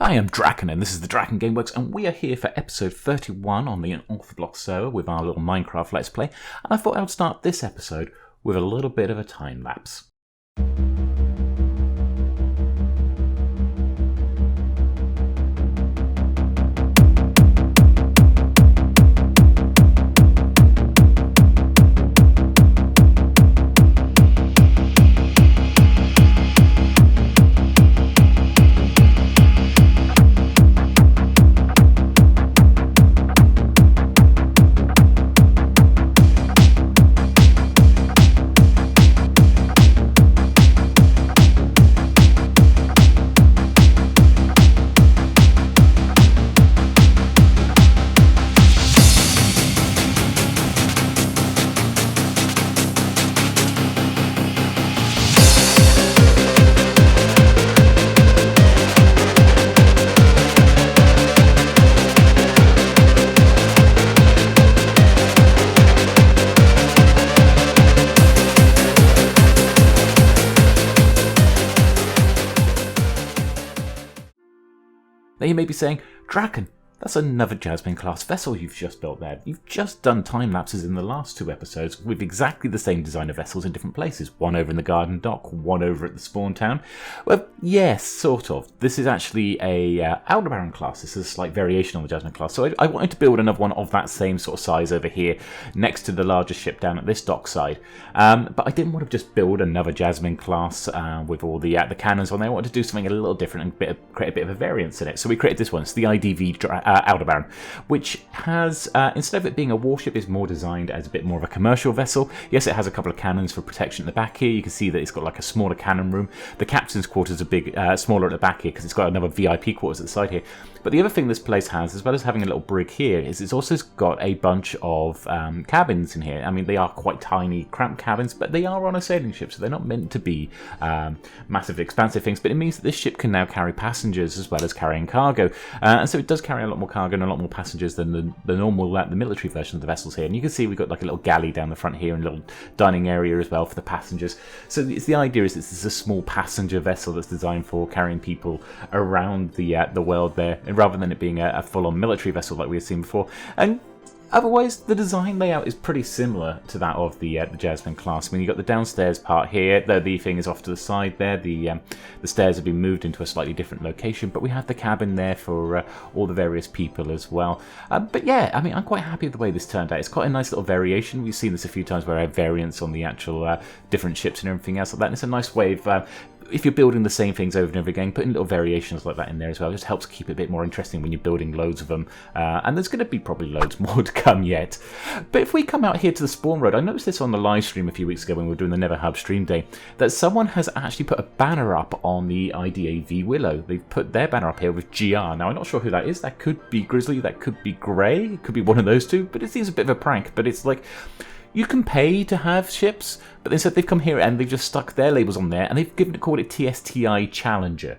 Hi, I'm Draken, and this is the DrakenWerks, and we are here for episode 31 on the Unorthoblocks server with our little Minecraft Let's Play, and I thought I would start this episode with a little bit of a time lapse. Now you may be saying, Draken, that's another Jasmine class vessel you've just built there. You've just done time lapses in the last two episodes with exactly the same design of vessels in different places. One over in the garden dock, one over at the spawn town. Well, yes, sort of. This is actually a Aldebaran class. This is a slight variation on the Jasmine class. So I wanted to build another one of that same sort of size over here next to the larger ship down at this dock side. But I didn't want to just build another Jasmine class with all the cannons on there. I wanted to do something a little different and create a bit of a variance in it. So we created this one. It's the IDV Aldebaran, which has, instead of it being a warship, is more designed as a bit more of a commercial vessel. Yes, it has a couple of cannons for protection at the back here. You can see that it's got like a smaller cannon room. The captain's quarters are smaller at the back here because it's got another VIP quarters at the side here. But the other thing this place has, as well as having a little brig here, is it's also got a bunch of cabins in here. I mean, they are quite tiny, cramped cabins, but they are on a sailing ship, so they're not meant to be massively expansive things. But it means that this ship can now carry passengers as well as carrying cargo. And so it does carry a lot more cargo and a lot more passengers than the normal, the military version of the vessels here. And you can see we've got like a little galley down the front here and a little dining area as well for the passengers. So the idea is this is a small passenger vessel that's designed for carrying people around the world there, rather than it being a full-on military vessel like we had seen before. And otherwise, the design layout is pretty similar to that of the Jasmine class. I mean, you've got the downstairs part here. The thing is off to the side there. The stairs have been moved into a slightly different location, but we have the cabin there for all the various people as well. But yeah, I mean, I'm quite happy with the way this turned out. It's quite a nice little variation. We've seen this a few times where I have variants on the actual different ships and everything else like that. And it's a nice way of... if you're building the same things over and over again, putting little variations like that in there as well, it just helps keep it a bit more interesting when you're building loads of them. And there's going to be probably loads more to come yet. But if we come out here to the spawn road, I noticed this on the live stream a few weeks ago when we were doing the Never Hub stream day, that someone has actually put a banner up on the IDAV Willow. They've put their banner up here with GR. Now, I'm not sure who that is. That could be Grizzly, that could be Grey, it could be one of those two, but it seems a bit of a prank. But it's like... you can pay to have ships, but instead they've come here and they've just stuck their labels on there and they've called it TSTI Challenger,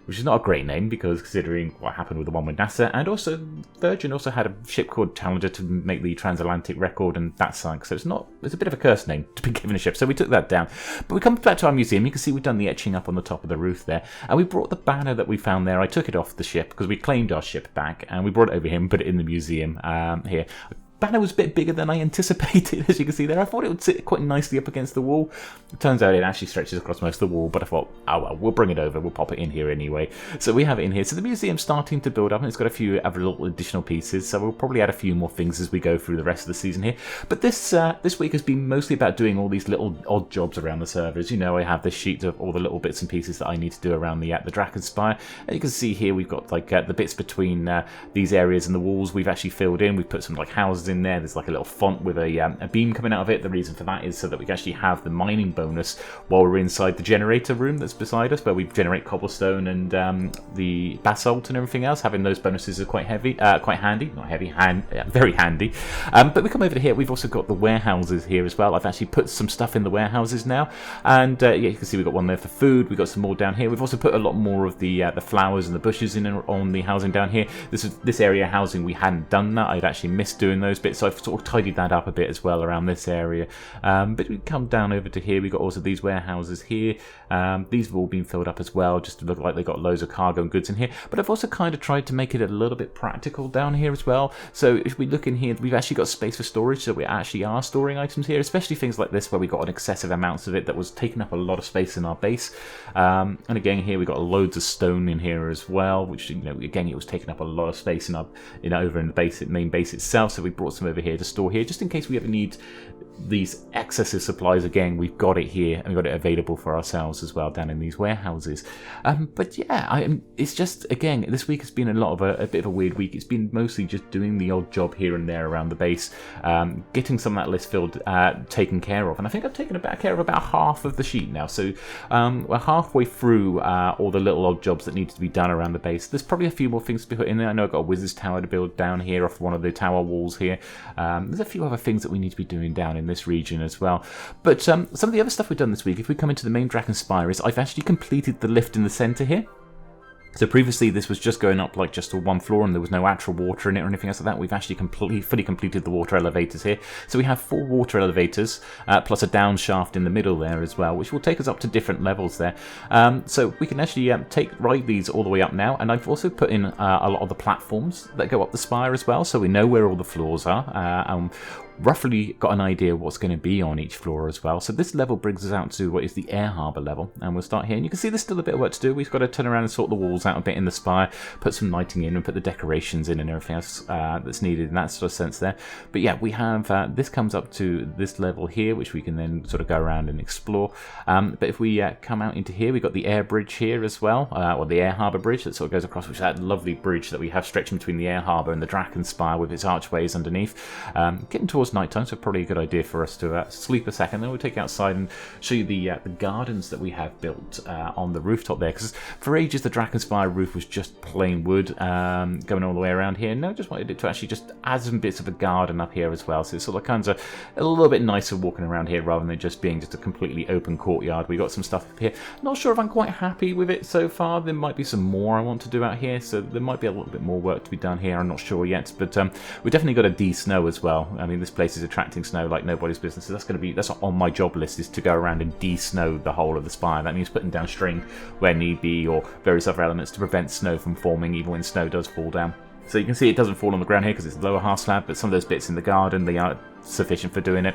which is not a great name because considering what happened with the one with NASA, and also Virgin also had a ship called Challenger to make the transatlantic record and that sunk, so it's a bit of a cursed name to be given a ship, so we took that down. But we come back to our museum. You can see we've done the etching up on the top of the roof there, and we brought the banner that we found there. I took it off the ship because we claimed our ship back, and we brought it over here and put it in the museum here. Banner was a bit bigger than I anticipated, as you can see there. I thought it would sit quite nicely up against the wall. It turns out it actually stretches across most of the wall, but I thought, oh well, we'll bring it over, we'll pop it in here anyway. So we have it in here. So the museum's starting to build up, and it's got a few other little additional pieces, so we'll probably add a few more things as we go through the rest of the season here. But this week has been mostly about doing all these little odd jobs around the servers. You know, I have this sheet of all the little bits and pieces that I need to do around the Draken Spire. And you can see here we've got like the bits between these areas and the walls we've actually filled in. We've put some like houses in there. There's like a little font with a beam coming out of it. The reason for that is so that we can actually have the mining bonus while we're inside the generator room that's beside us, where we generate cobblestone and the basalt and everything else. Having those bonuses is quite handy, not heavy, very handy. But we come over to here. We've also got the warehouses here as well. I've actually put some stuff in the warehouses now, and yeah, you can see we've got one there for food. We've got some more down here. We've also put a lot more of the flowers and the bushes in on the housing down here. This area housing, we hadn't done that. I'd actually missed doing those. those bits, so I've sort of tidied that up a bit as well around this area. But we come down over to here, we've got also these warehouses here. These have all been filled up as well, just to look like they've got loads of cargo and goods in here. But I've also kind of tried to make it a little bit practical down here as well. So if we look in here, we've actually got space for storage, so we actually are storing items here, especially things like this where we got an excessive amounts of it that was taking up a lot of space in our base. And again, here we've got loads of stone in here as well, which, you know, again, it was taking up a lot of space in our, over in the base, main base itself. So we brought some over here to store here, just in case we ever need these excessive supplies. Again, we've got it here and we've got it available for ourselves as well down in these warehouses. But yeah, it's just, again, this week has been a bit of a weird week. It's been mostly just doing the odd job here and there around the base, getting some of that list filled, taken care of, and I think I've taken care of about half of the sheet now. So we're halfway through all the little odd jobs that need to be done around the base. There's probably a few more things to be put in there. I know I've got a wizard's tower to build down here off one of the tower walls here. There's a few other things that we need to be doing down in this region as well. But some of the other stuff we've done this week, if we come into the main Draken Spire, is I've actually completed the lift in the center here. So previously this was just going up like just to one floor and there was no actual water in it or anything else like that. We've actually fully completed the water elevators here. So we have 4 water elevators plus a down shaft in the middle there as well, which will take us up to different levels there. So we can actually ride these all the way up now. And I've also put in a lot of the platforms that go up the spire as well, so we know where all the floors are. Roughly got an idea of what's going to be on each floor as well. So this level brings us out to what is the air harbour level, and we'll start here. And you can see there's still a bit of work to do. We've got to turn around and sort the walls out a bit in the spire, put some lighting in and put the decorations in and everything else that's needed in that sort of sense there. But yeah, we have this comes up to this level here, which we can then sort of go around and explore. But if we come out into here, we've got the air bridge here as well, or the air harbour bridge that sort of goes across, which is that lovely bridge that we have stretching between the air harbour and the Draken Spire with its archways underneath. Getting towards night time, so probably a good idea for us to sleep a second. Then we'll take you outside and show you the gardens that we have built on the rooftop there, because for ages the Draken Spire roof was just plain wood going all the way around here. No, just wanted it to actually just add some bits of a garden up here as well, so it's sort of kind of a little bit nicer walking around here rather than just being just a completely open courtyard. We got some stuff up here. Not sure if I'm quite happy with it so far. There might be some more I want to do out here, so there might be a little bit more work to be done here. I'm not sure yet, but we've definitely got to de-snow as well. I mean, this place is attracting snow like nobody's business, so that's on my job list, is to go around and de-snow the whole of the spire. That means putting down string where need be, or various other elements to prevent snow from forming even when snow does fall down. So you can see it doesn't fall on the ground here because it's the lower half slab, but some of those bits in the garden, they are sufficient for doing it.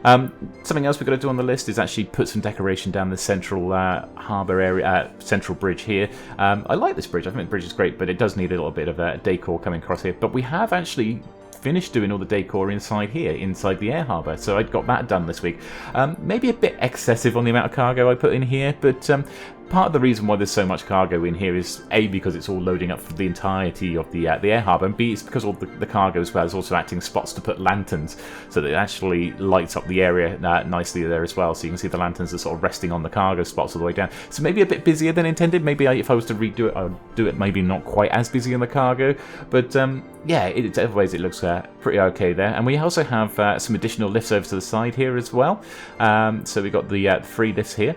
Something else we've got to do on the list is actually put some decoration down the central harbour area, central bridge here. I like this bridge. I think the bridge is great, but it does need a little bit of decor coming across here. But we have actually finished doing all the decor inside here, inside the air harbour, so I got that done this week. Maybe a bit excessive on the amount of cargo I put in here, but part of the reason why there's so much cargo in here is A, because it's all loading up for the entirety of the air harbour, and B, it's because all the cargo as well is also acting spots to put lanterns, so that it actually lights up the area nicely there as well. So you can see the lanterns are sort of resting on the cargo spots all the way down. So maybe a bit busier than intended. Maybe if I was to redo it, I would do it maybe not quite as busy on the cargo. But yeah, otherwise it looks pretty okay there. And we also have some additional lifts over to the side here as well. So we've got the 3 lifts here.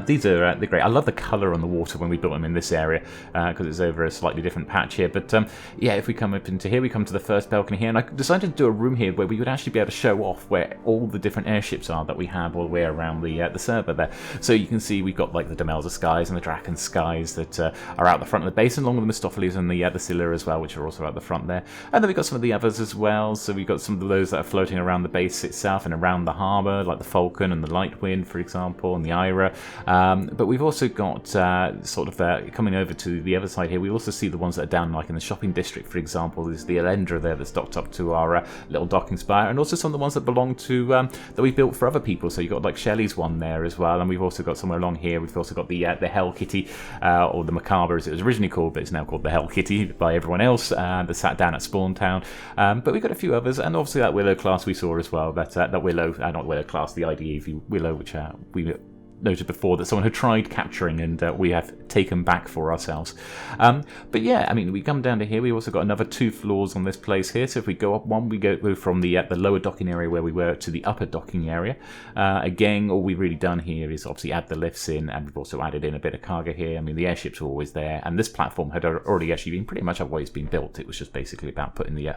These are they're great. I love the colour on the water when we built them in this area because it's over a slightly different patch here. But yeah, if we come up into here, we come to the first balcony here, and I decided to do a room here where we would actually be able to show off where all the different airships are that we have all the way around the server there. So you can see we've got like the Demelza Skies and the Draken Skies that are out the front of the base, along with the Mistopheles and the Scylla as well, which are also out the front there. And then we've got some of the others as well. So we've got some of those that are floating around the base itself and around the harbour, like the Falcon and the Lightwind, for example, and the Ira. But we've also got sort of coming over to the other side here, we also see the ones that are down like in the shopping district, for example. There's the Elendra there that's docked up to our little docking spire, and also some of the ones that belong to that we built for other people. So you've got like Shelley's one there as well, and we've also got somewhere along here, we've also got the Hell Kitty, or the Macabre as it was originally called, but it's now called the Hell Kitty by everyone else, that sat down at Spawn Town. But we've got a few others, and obviously that Willow class we saw as well, that Willow, not Willow class, the IDE Willow, which we noted before that someone had tried capturing, and we have taken back for ourselves. But yeah, I mean, we come down to here. We also got another 2 floors on this place here. So if we go up one, we go from the lower docking area where we were to the upper docking area. Again, all we've really done here is obviously add the lifts in, and we've also added in a bit of cargo here. I mean, the airships were always there, and this platform had already actually been pretty much always been built. It was just basically about putting the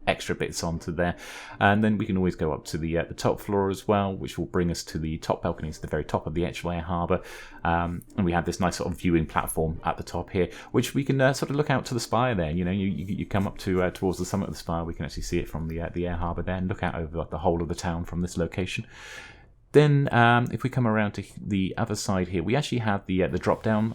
extra bits onto there. And then we can always go up to the top floor as well, which will bring us to the top balconies at the very top of the actual air harbour. And we have this nice sort of viewing platform at the top here, which we can sort of look out to the Spire there. You know, you come up to towards the summit of the Spire. We can actually see it from the air harbour there and look out over the whole of the town from this location. Then if we come around to the other side here, we actually have the drop down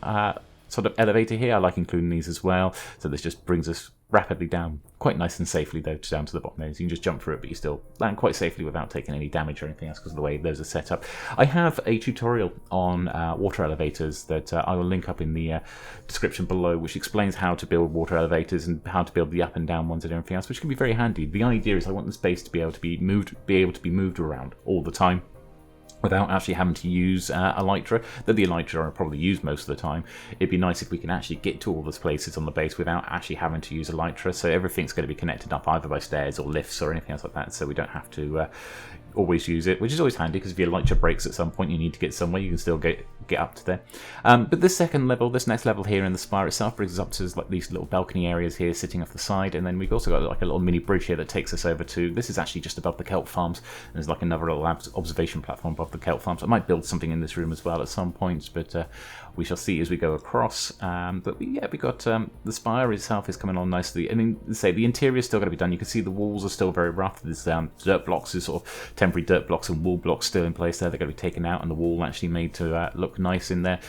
sort of elevator here. I like including these as well. So this just brings us rapidly down, quite nice and safely though, down to the bottom there. So you can just jump through it, but you still land quite safely without taking any damage or anything else because of the way those are set up. I have a tutorial on water elevators that I will link up in the description below, which explains how to build water elevators and how to build the up and down ones and everything else, which can be very handy. The idea is I want the space to be able to be moved around all the time, without actually having to use elytra, that the elytra are probably used most of the time. It'd be nice if we can actually get to all those places on the base without actually having to use elytra, so everything's going to be connected up either by stairs or lifts or anything else like that, so we don't have to always use it, which is always handy because if your elytra breaks at some point, you need to get somewhere, you can still get up to there. But this next level here in the Spire itself brings us up to like these little balcony areas here sitting off the side, and then we've also got like a little mini bridge here that takes us over to, this is actually just above the kelp farms, and there's like another little observation platform above the kelp farms. I might build something in this room as well at some points, but we shall see as we go across. But yeah, we got the Spire itself is coming on nicely. I mean, the interior is still going to be done. You can see the walls are still very rough. There's dirt blocks, is sort of temporary dirt blocks and wall blocks still in place there. They're going to be taken out, and the wall actually made to look nice in there.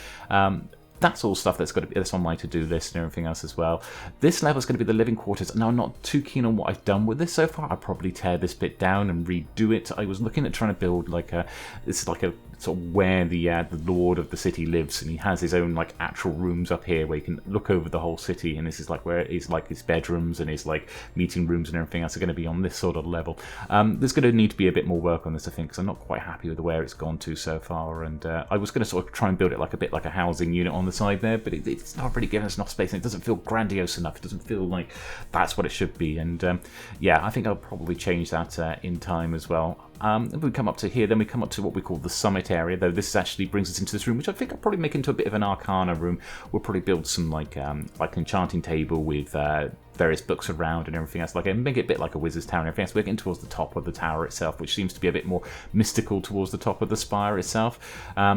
That's all stuff that's on my to-do list and everything else as well. This level is going to be the living quarters. Now, I'm not too keen on what I've done with this so far. I'll probably tear this bit down and redo it. I was looking at trying to build like a sort of where the lord of the city lives, and he has his own like actual rooms up here where you can look over the whole city, and this is like where it's like his bedrooms and his like meeting rooms and everything else are going to be on this sort of level. There's going to need to be a bit more work on this, I think, because I'm not quite happy with where it's gone to so far, and I was going to sort of try and build it like a bit like a housing unit on the side there, but it's not really giving us enough space, and it doesn't feel grandiose enough. It doesn't feel like that's what it should be, and yeah, I think I'll probably change that in time as well. If we come up to here, then we come up to what we call the summit area, though this actually brings us into this room, which I think I'll probably make into a bit of an arcana room. We'll probably build some like an enchanting table with various books around and everything else, like, and make it a bit like a wizard's tower and everything else. We're getting towards the top of the tower itself, which seems to be a bit more mystical towards the top of the Spire itself.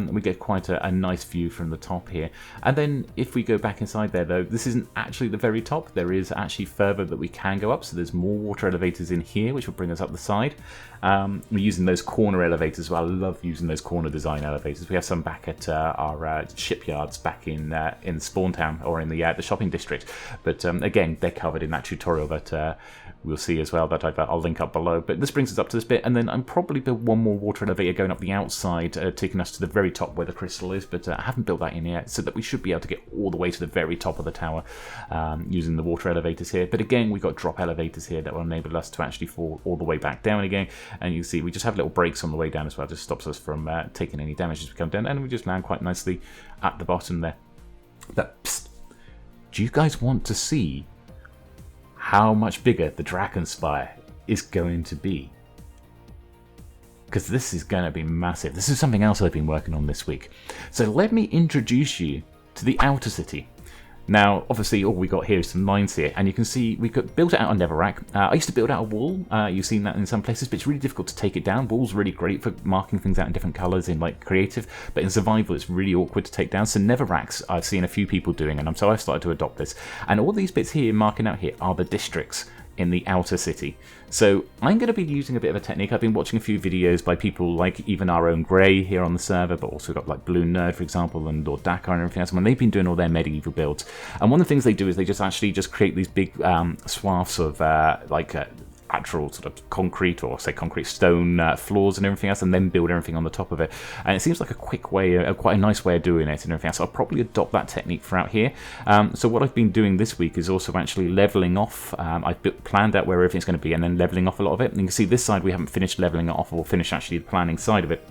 We get quite a nice view from the top here. And then if we go back inside there, though, this isn't actually the very top. There is actually further that we can go up, so there's more water elevators in here, which will bring us up the side. We're using those corner elevators as well. I love using those corner design elevators. We have some back at our shipyards back in Spawn Town, or in the shopping district. But again, they're covered in that tutorial that we'll see as well, that I'll link up below. But this brings us up to this bit, and then I'm probably build one more water elevator going up the outside, taking us to the very top where the crystal is, but I haven't built that in yet, so that we should be able to get all the way to the very top of the tower using the water elevators here. But again, we've got drop elevators here that will enable us to actually fall all the way back down again, and you can see we just have little breaks on the way down as well, just stops us from taking any damage as we come down, and we just land quite nicely at the bottom there. But psst, do you guys want to see how much bigger the Draken Spire is going to be? Because this is going to be massive. This is something else I've been working on this week. So let me introduce you to the outer city. Now, obviously, all we got here is some lines here, and you can see we could build it out on Netherrack. I used to build out a wall. You've seen that in some places, but it's really difficult to take it down. Wall's really great for marking things out in different colours in like creative, but in survival, it's really awkward to take down. So Netherracks, I've seen a few people doing, and so I've started to adopt this. And all these bits here, marking out here, are the districts in the outer city. So I'm going to be using a bit of a technique. I've been watching a few videos by people like even our own Grey here on the server, but also got like Blue Nerd, for example, and Lord Dakar and everything else. When they've been doing all their medieval builds, and one of the things they do is they just create these big swaths of actual sort of concrete, or say concrete stone floors and everything else, and then build everything on the top of it. And it seems like a quick way, quite a nice way of doing it and everything else. So I'll probably adopt that technique for out here. So what I've been doing this week is also actually leveling off. I've planned out where everything's going to be and then leveling off a lot of it. And you can see this side we haven't finished leveling it off, or finished actually the planning side of it.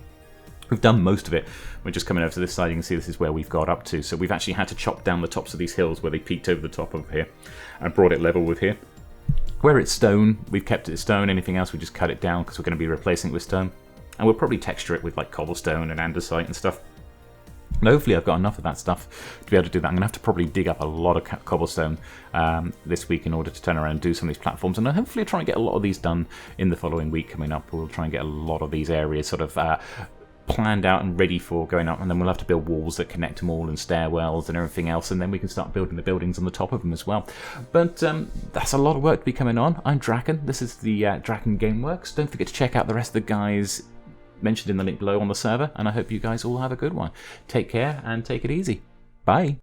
We've done most of it. We're just coming over to this side. You can see this is where we've got up to. So we've actually had to chop down the tops of these hills where they peaked over the top of here and brought it level with here. Where it's stone, we've kept it stone. Anything else, we just cut it down because we're going to be replacing it with stone. And we'll probably texture it with like cobblestone and andesite and stuff. And hopefully I've got enough of that stuff to be able to do that. I'm going to have to probably dig up a lot of cobblestone this week in order to turn around and do some of these platforms. And hopefully I'll try and get a lot of these done in the following week coming up. We'll try and get a lot of these areas sort of planned out and ready for going up. And then we'll have to build walls that connect them all and stairwells and everything else. And then we can start building the buildings on the top of them as well. But that's a lot of work to be coming on. I'm Draken. This is the DrakenWerks. Don't forget to check out the rest of the guys mentioned in the link below on the server, and I hope you guys all have a good one. Take care and take it easy. Bye.